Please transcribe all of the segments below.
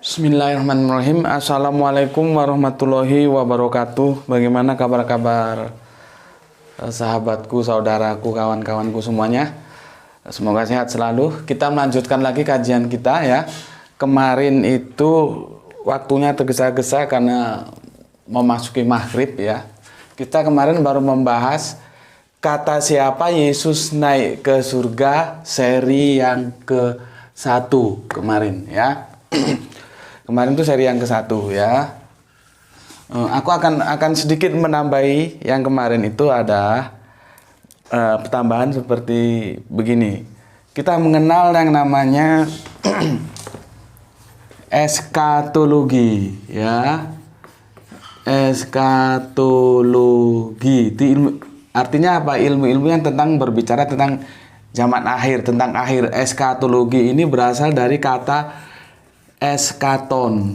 Bismillahirrahmanirrahim. Assalamualaikum warahmatullahi wabarakatuh. Bagaimana kabar-kabar sahabatku, saudaraku, kawan-kawanku semuanya? Semoga sehat selalu. Kita melanjutkan lagi kajian kita ya. Kemarin itu waktunya tergesa-gesa karena memasuki maghrib ya. Kita kemarin baru membahas kata siapa Yesus naik ke surga seri yang ke-1 kemarin ya. Kemarin itu seri yang ke-1 ya. Aku akan sedikit menambahi yang kemarin itu ada pertambahan seperti begini. Kita mengenal yang namanya eskatologi ya. Eskatologi itu artinya apa? Ilmu-ilmu yang tentang berbicara tentang zaman akhir, tentang akhir. Eskatologi ini berasal dari kata eskaton.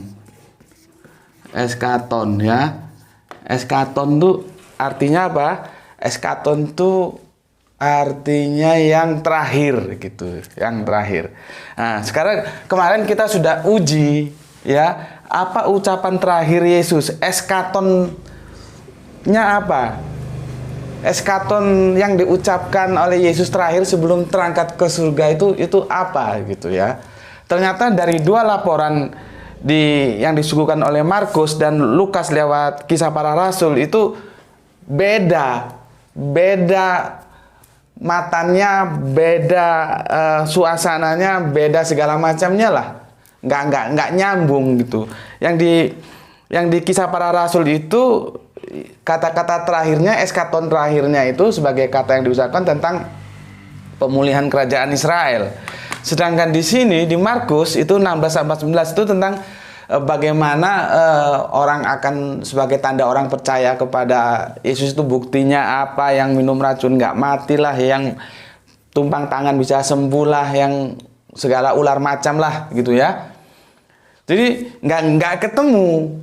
Eskaton ya. Eskaton itu artinya apa? Eskaton itu artinya yang terakhir gitu, yang terakhir. Nah, sekarang kemarin kita sudah uji ya, apa ucapan terakhir Yesus? Eskatonnya apa? Eskaton yang diucapkan oleh Yesus terakhir sebelum terangkat ke surga itu apa gitu ya. Ternyata dari dua laporan yang disuguhkan oleh Markus dan Lukas lewat Kisah Para Rasul itu beda matanya, beda suasananya, beda segala macamnya lah, nggak nyambung gitu. Yang di Kisah Para Rasul itu kata-kata terakhirnya, eskaton terakhirnya itu sebagai kata yang diucapkan tentang pemulihan kerajaan Israel. Sedangkan di sini di Markus itu 16-19 itu tentang bagaimana orang akan sebagai tanda orang percaya kepada Yesus itu buktinya apa, yang minum racun nggak matilah, yang tumpang tangan bisa sembuh lah, yang segala ular macam lah gitu ya. Jadi nggak ketemu.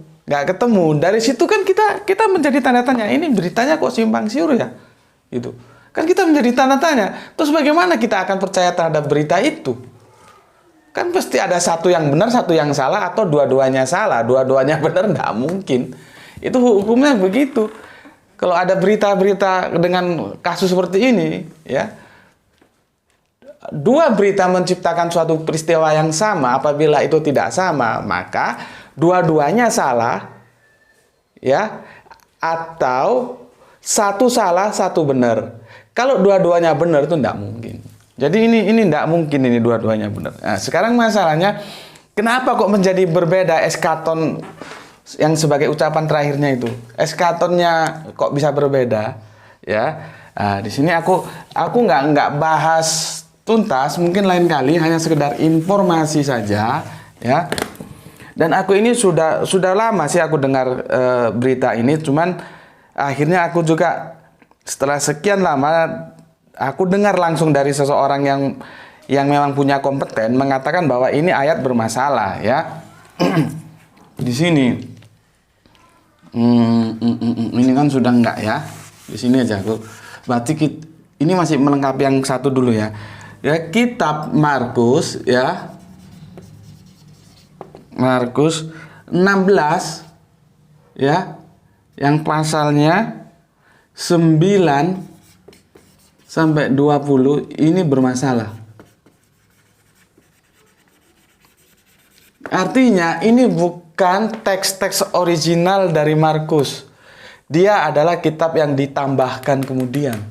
Dari situ kan kita menjadi tanda tanya, ini beritanya kok simpang siur ya gitu. Kan kita menjadi tanda tanya. Terus bagaimana kita akan percaya terhadap berita itu? Kan pasti ada satu yang benar, satu yang salah, atau dua-duanya salah, dua-duanya benar, nggak mungkin. Itu hukumnya begitu. Kalau ada berita-berita dengan kasus seperti ini, ya, dua berita menciptakan suatu peristiwa yang sama. Apabila itu tidak sama, maka dua-duanya salah, ya, atau satu salah, satu benar. Kalau dua-duanya benar itu tidak mungkin. Jadi ini tidak mungkin ini dua-duanya benar. Nah, sekarang masalahnya kenapa kok menjadi berbeda eskaton yang sebagai ucapan terakhirnya itu? Eskatonnya kok bisa berbeda? Ya. Nah, di sini aku nggak bahas tuntas, mungkin lain kali, hanya sekedar informasi saja, ya. Dan aku ini sudah lama sih aku dengar berita ini, cuman akhirnya aku juga setelah sekian lama aku dengar langsung dari seseorang yang memang punya kompeten mengatakan bahwa ini ayat bermasalah ya. Di sini ini kan sudah enggak ya. Di sini aja aku. Berarti ini masih melengkapi yang satu dulu ya. Ya, kitab Markus ya. Markus 16 ya. Yang pasalnya 9 sampai 20 ini bermasalah. Artinya ini bukan teks-teks original dari Markus. Dia adalah kitab yang ditambahkan kemudian.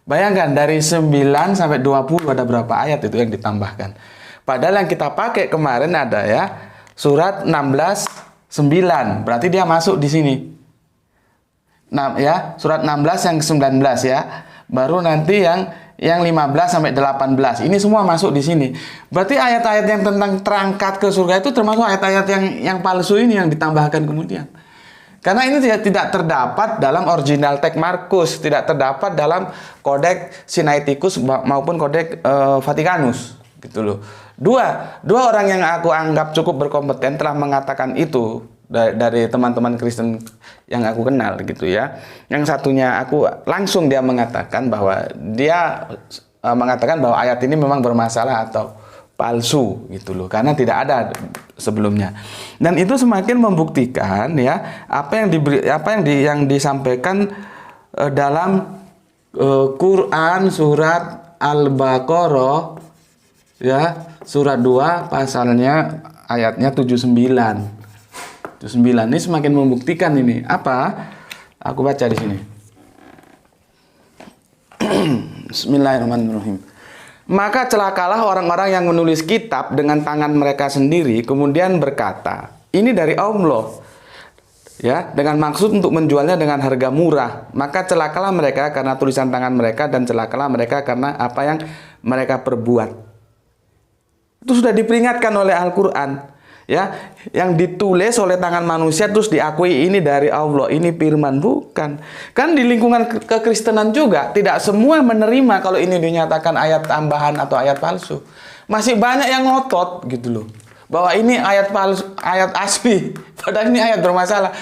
Bayangkan dari 9 sampai 20 ada berapa ayat itu yang ditambahkan. Padahal yang kita pakai kemarin ada ya surat 16:9. Berarti dia masuk di sini. Nah, ya, surat 16 yang ke-19 ya. Baru nanti yang 15 sampai 18. Ini semua masuk di sini. Berarti ayat-ayat yang tentang terangkat ke surga itu termasuk ayat-ayat yang palsu ini yang ditambahkan kemudian. Karena ini tidak terdapat dalam original teks Markus, tidak terdapat dalam Kodeks Sinaiticus maupun Kodeks Vatikanus, gitu loh. Dua orang yang aku anggap cukup berkompeten telah mengatakan itu dari teman-teman Kristen yang aku kenal, gitu ya. Yang satunya aku langsung dia mengatakan bahwa ayat ini memang bermasalah atau palsu, gitu loh, karena tidak ada sebelumnya. Dan itu semakin membuktikan ya apa yang disampaikan dalam Quran surat Al-Baqarah ya, surat 2 pasalnya ayatnya 79 ini semakin membuktikan ini. Apa? Aku baca di sini. Bismillahirrahmanirrahim. Maka celakalah orang-orang yang menulis kitab dengan tangan mereka sendiri, kemudian berkata, ini dari Allah, ya, dengan maksud untuk menjualnya dengan harga murah. Maka celakalah mereka karena tulisan tangan mereka, dan celakalah mereka karena apa yang mereka perbuat. Itu sudah diperingatkan oleh Al-Quran, ya, yang ditulis oleh tangan manusia terus diakui ini dari Allah, ini firman. Bukan. Kan di lingkungan kekristenan juga tidak semua menerima kalau ini dinyatakan ayat tambahan atau ayat palsu. Masih banyak yang ngotot, gitu loh, bahwa ini ayat palsu, ayat asli, padahal ini ayat bermasalah.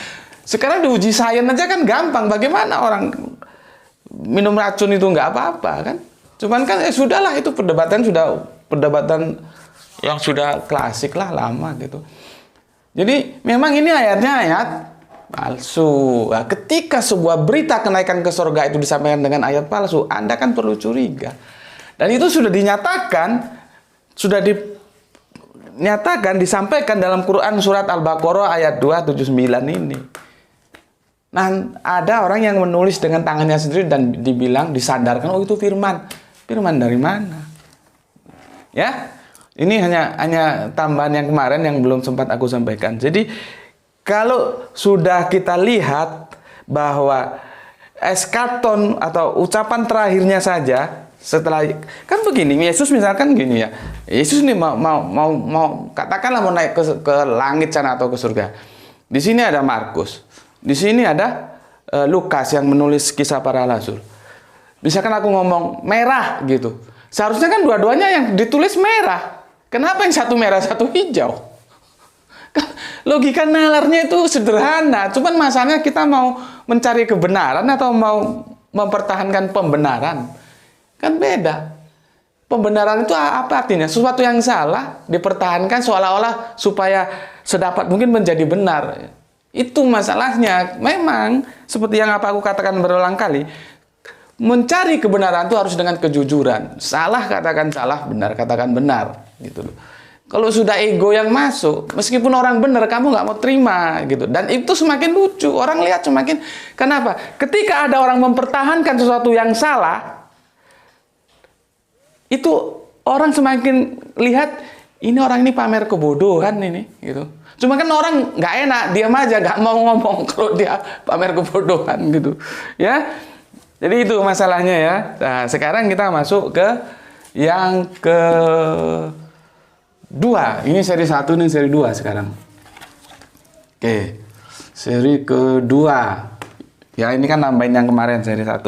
Sekarang diuji sains aja kan gampang. Bagaimana orang minum racun itu nggak apa-apa kan? Cuman kan sudahlah, itu perdebatan yang sudah klasik lah, lama gitu. Jadi memang ini ayatnya ayat palsu. Nah, ketika sebuah berita kenaikan ke surga itu disampaikan dengan ayat palsu, Anda kan perlu curiga. Dan itu sudah disampaikan dalam Quran surat Al-Baqarah ayat 279 ini. Nah, ada orang yang menulis dengan tangannya sendiri dan disandarkan, oh itu firman. Firman dari mana? Ya. Ini hanya tambahan yang kemarin yang belum sempat aku sampaikan. Jadi kalau sudah kita lihat bahwa eskaton atau ucapan terakhirnya saja setelah, kan begini, Yesus misalkan gini ya, Yesus ini mau katakanlah mau naik ke langit sana atau ke surga. Di sini ada Markus, di sini ada Lukas yang menulis kisah para rasul. Misalkan aku ngomong merah gitu, seharusnya kan dua-duanya yang ditulis merah. Kenapa yang satu merah, satu hijau? Logika nalarnya itu sederhana. Cuman masalahnya kita mau mencari kebenaran atau mau mempertahankan pembenaran. Kan beda. Pembenaran itu apa artinya? Sesuatu yang salah dipertahankan seolah-olah supaya sedapat mungkin menjadi benar. Itu masalahnya. Memang seperti yang aku katakan berulang kali, mencari kebenaran itu harus dengan kejujuran. Salah katakan salah, benar katakan benar, gitu loh. Kalau sudah ego yang masuk, meskipun orang benar, kamu nggak mau terima, gitu. Dan itu semakin lucu. Orang lihat semakin, kenapa? Ketika ada orang mempertahankan sesuatu yang salah, itu orang semakin lihat, ini orang ini pamer kebodohan ini, gitu. Cuma kan orang nggak enak, diam aja, nggak mau ngomong kalau dia pamer kebodohan, gitu. Ya. Jadi itu masalahnya ya. Nah, sekarang kita masuk ke yang kedua. Ini seri 1, ini seri 2 sekarang. Oke. Seri kedua. Ya, ini kan nambahin yang kemarin seri 1.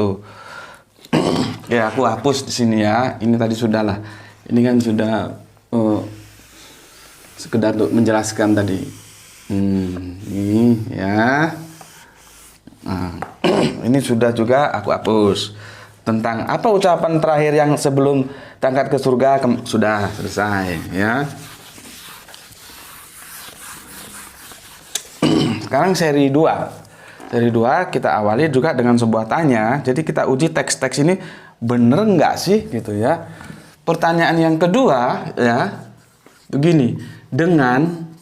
Oke, aku hapus di sini ya. Ini tadi sudah lah. Ini kan sudah sekedar untuk menjelaskan tadi. Ini ya. Nah, ini sudah juga aku hapus. Tentang apa ucapan terakhir yang sebelum berangkat ke surga, sudah selesai ya. Sekarang seri 2. Seri 2 kita awali juga dengan sebuah tanya. Jadi kita uji teks-teks ini bener nggak sih gitu ya. Pertanyaan yang kedua ya, begini, dengan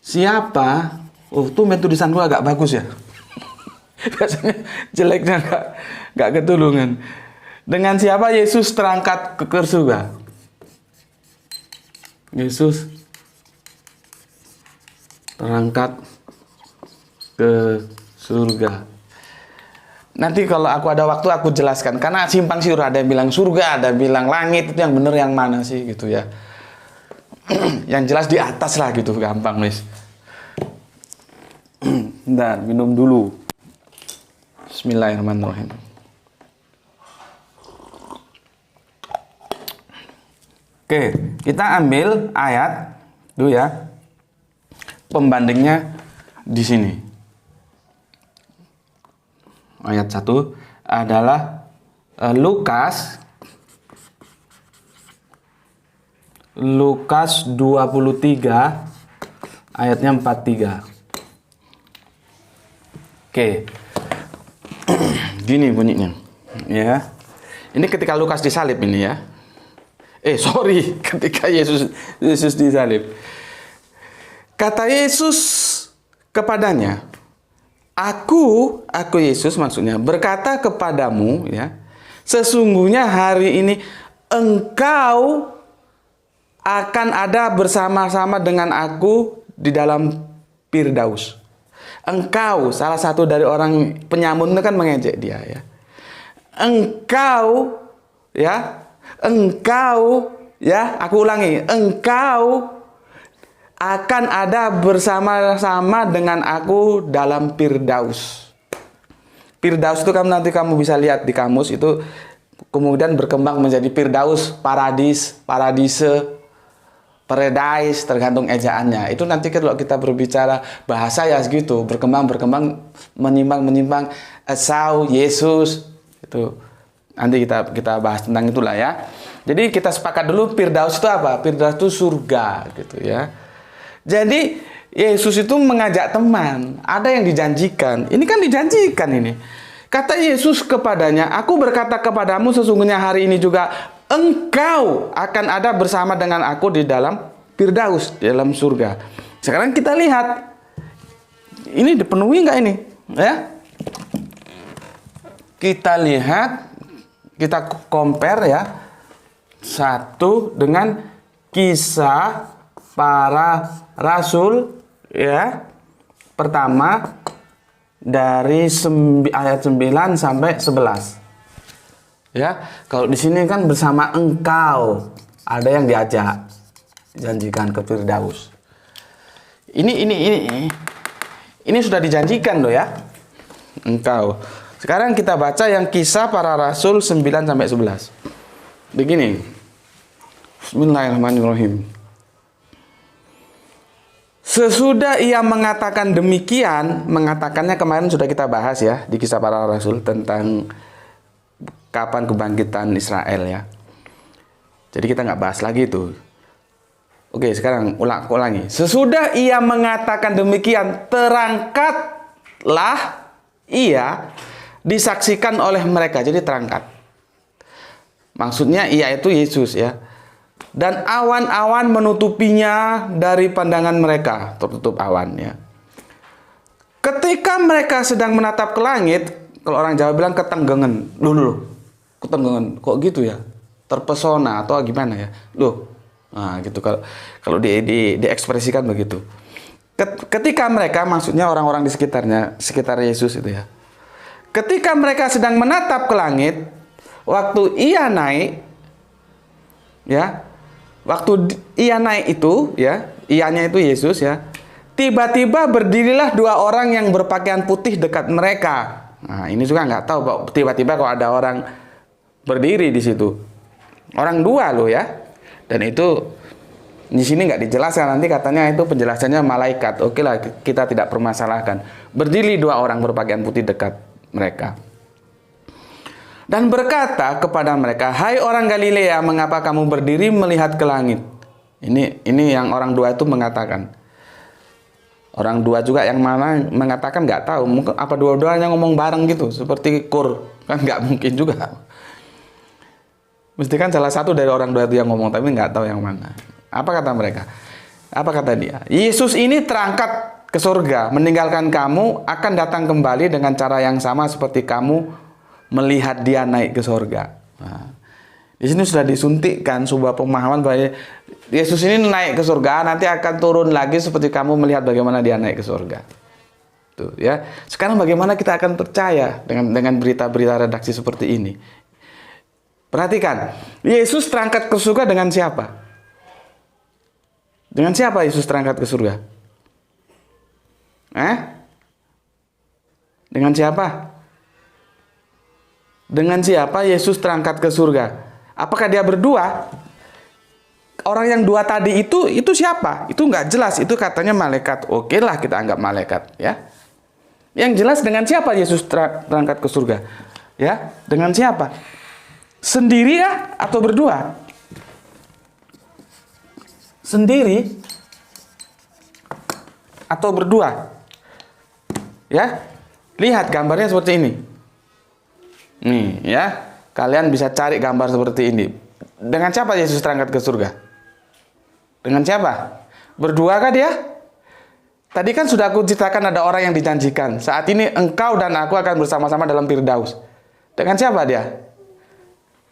siapa? Oh, tuh tulisan gua agak bagus ya. Biasanya jeleknya nggak ketulungan. Dengan siapa Yesus terangkat ke surga? Yesus terangkat ke surga. Nanti kalau aku ada waktu aku jelaskan. Karena simpang siur, ada yang bilang surga, ada yang bilang langit. Itu yang bener yang mana sih gitu ya. Yang jelas di atas lah gitu, gampang wis. Bentar, minum dulu. Bismillahirrahmanirrahim. Oke, kita ambil ayat dulu ya. Pembandingnya di sini. Ayat 1 adalah Lukas 23 ayatnya 43. Oke. Gini bunyinya. Ya. Ini ketika Lukas disalib ini ya. Ketika Yesus disalib. Kata Yesus kepadanya, Aku Yesus maksudnya berkata kepadamu ya, sesungguhnya hari ini engkau akan ada bersama-sama dengan aku di dalam Firdaus. Engkau, salah satu dari orang penyamun itu kan mengejek dia ya. Engkau ya, aku ulangi, engkau akan ada bersama-sama dengan aku dalam Firdaus. Firdaus itu nanti kamu bisa lihat di kamus itu, kemudian berkembang menjadi Firdaus, paradise, paradise, tergantung ejaannya. Itu nanti kalau kita berbicara bahasa ya segitu, berkembang, menyimpang, Esau, Yesus, itu nanti kita bahas tentang itulah ya. Jadi kita sepakat dulu Firdaus itu apa? Firdaus itu surga gitu ya. Jadi Yesus itu mengajak teman, ada yang dijanjikan. Ini kan dijanjikan ini. Kata Yesus kepadanya, Aku berkata kepadamu sesungguhnya hari ini juga engkau akan ada bersama dengan aku di dalam Firdaus, di dalam surga. Sekarang kita lihat, ini dipenuhi nggak ini? Ya, kita lihat, kita compare ya, satu dengan Kisah Para Rasul ya. Pertama dari ayat 9 sampai 11. Ya, kalau di sini kan bersama engkau, ada yang dijanjikan ke Firdaus. Ini sudah dijanjikan loh ya. Engkau. Sekarang kita baca yang Kisah Para Rasul 9 sampai 11. Begini. Bismillahirrahmanirrahim. Sesudah ia mengatakan demikian, mengatakannya kemarin sudah kita bahas ya di Kisah Para Rasul tentang kapan kebangkitan Israel ya. Jadi kita nggak bahas lagi itu. Oke, sekarang ulangi. Sesudah ia mengatakan demikian, terangkatlah ia disaksikan oleh mereka. Jadi terangkat. Maksudnya ia itu Yesus ya. Dan awan-awan menutupinya dari pandangan mereka, tertutup awan ya. Ketika mereka sedang menatap ke langit, kalau orang Jawa bilang ketenggengan. Ketenggengan, kok gitu ya? Terpesona atau gimana ya? Nah gitu kalau diekspresikan begitu. Ketika mereka, maksudnya orang-orang di sekitar Yesus itu ya. Ketika mereka sedang menatap ke langit, waktu ia naik, ya. Waktu ia naik itu, ya, ianya itu Yesus, ya. Tiba-tiba berdirilah dua orang yang berpakaian putih dekat mereka. Nah, ini juga nggak tahu kok tiba-tiba kok ada orang berdiri di situ. Orang dua loh ya. Dan itu di sini nggak dijelaskan, nanti katanya itu penjelasannya malaikat. Oke lah, kita tidak permasalahkan. Berdiri dua orang berpakaian putih dekat mereka. Dan berkata kepada mereka, "Hai orang Galilea, mengapa kamu berdiri melihat ke langit?" Ini yang orang dua itu mengatakan. Orang dua juga yang mana mengatakan nggak tahu. Mungkin apa dua-duanya ngomong bareng gitu, seperti kur. Kan nggak mungkin juga. Mesti kan salah satu dari orang dua itu yang ngomong, tapi nggak tahu yang mana. Apa kata mereka? Apa kata dia? Yesus ini terangkat ke surga, meninggalkan kamu, akan datang kembali dengan cara yang sama seperti kamu melihat dia naik ke surga. Nah, di sini sudah disuntikkan sebuah pemahaman bahwa Yesus ini naik ke surga, nanti akan turun lagi seperti kamu melihat bagaimana dia naik ke surga. Tuh ya. Sekarang bagaimana kita akan percaya dengan berita-berita redaksi seperti ini? Perhatikan, Yesus terangkat ke surga dengan siapa? Dengan siapa Yesus terangkat ke surga? Dengan siapa? Dengan siapa Yesus terangkat ke surga? Apakah dia berdua? Orang yang dua tadi itu siapa? Itu nggak jelas. Itu katanya malaikat. Oke lah, kita anggap malaikat, ya. Yang jelas dengan siapa Yesus terangkat ke surga? Ya, dengan siapa? Sendiri ya atau berdua? Sendiri atau berdua? Ya. Lihat gambarnya seperti ini. Nih, ya. Kalian bisa cari gambar seperti ini. Dengan siapa Yesus terangkat ke surga? Dengan siapa? Berdua kah dia? Tadi kan sudah aku ceritakan ada orang yang dijanjikan. Saat ini engkau dan aku akan bersama-sama dalam Firdaus. Dengan siapa dia?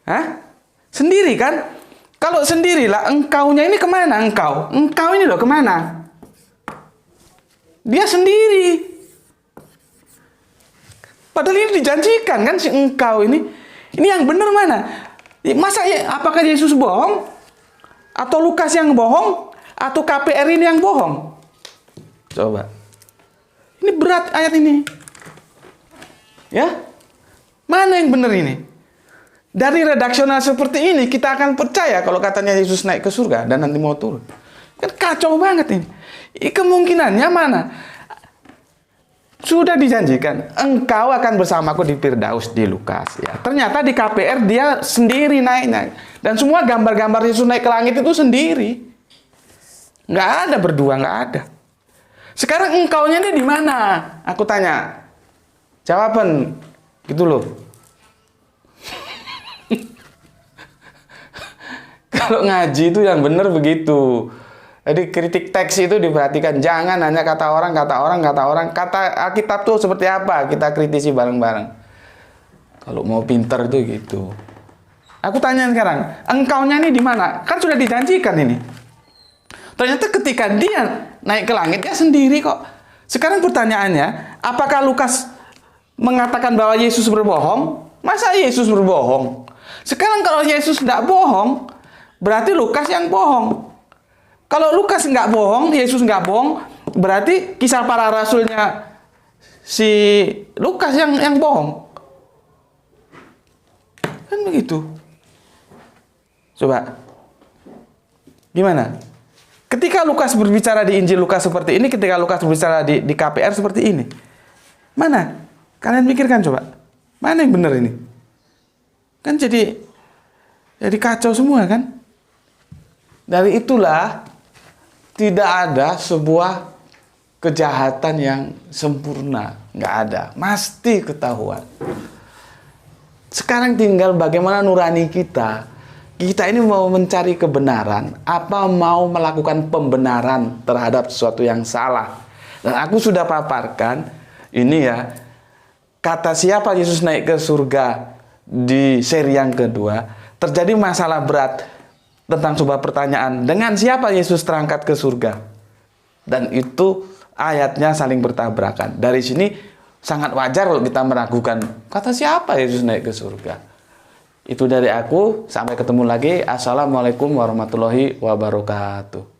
Hah? Sendiri kan? Kalau sendirilah, engkaunya ini kemana engkau? Engkau ini loh kemana? Dia sendiri. Padahal ini dijanjikan kan si engkau ini. Ini yang benar mana? Masa apakah Yesus bohong? Atau Lukas yang bohong? Atau KPR ini yang bohong? Coba. Ini berat ayat ini. Ya? Mana yang benar ini? Dari redaksional seperti ini kita akan percaya kalau katanya Yesus naik ke surga dan nanti mau turun. Kan kacau banget ini. Kemungkinannya mana? Sudah dijanjikan, engkau akan bersamaku di Firdaus di Lukas. Ya. Ternyata di KPR dia sendiri naiknya. Dan semua gambar-gambar Yesus naik ke langit itu sendiri. Nggak ada berdua, nggak ada. Sekarang engkaunya ini di mana? Aku tanya. Jawaban, gitu loh. Kalau ngaji itu yang benar begitu. Jadi kritik teks itu diperhatikan. Jangan hanya kata orang. Kata Alkitab tuh seperti apa? Kita kritisi bareng-bareng. Kalau mau pinter itu gitu. Aku tanya sekarang, engkaunya ini di mana? Kan sudah dijanjikan ini. Ternyata ketika dia naik ke langit, dia sendiri kok. Sekarang pertanyaannya, apakah Lukas mengatakan bahwa Yesus berbohong? Masa Yesus berbohong? Sekarang kalau Yesus tidak bohong, berarti Lukas yang bohong. Kalau Lukas nggak bohong, Yesus nggak bohong, berarti kisah para rasulnya si Lukas yang bohong. Kan begitu. Coba. Gimana? Ketika Lukas berbicara di Injil Lukas seperti ini, ketika Lukas berbicara di KPR seperti ini. Mana? Kalian pikirkan coba. Mana yang benar ini? Kan jadi kacau semua kan? Dari itulah tidak ada sebuah kejahatan yang sempurna. Nggak ada. Mesti ketahuan. Sekarang tinggal bagaimana nurani kita. Kita ini mau mencari kebenaran, apa mau melakukan pembenaran terhadap sesuatu yang salah. Dan aku sudah paparkan, ini ya, kata siapa Yesus naik ke surga di seri yang kedua, terjadi masalah berat tentang sebuah pertanyaan, dengan siapa Yesus terangkat ke surga? Dan itu ayatnya saling bertabrakan. Dari sini sangat wajar kalau kita meragukan, kata siapa Yesus naik ke surga? Itu dari aku, sampai ketemu lagi. Assalamualaikum warahmatullahi wabarakatuh.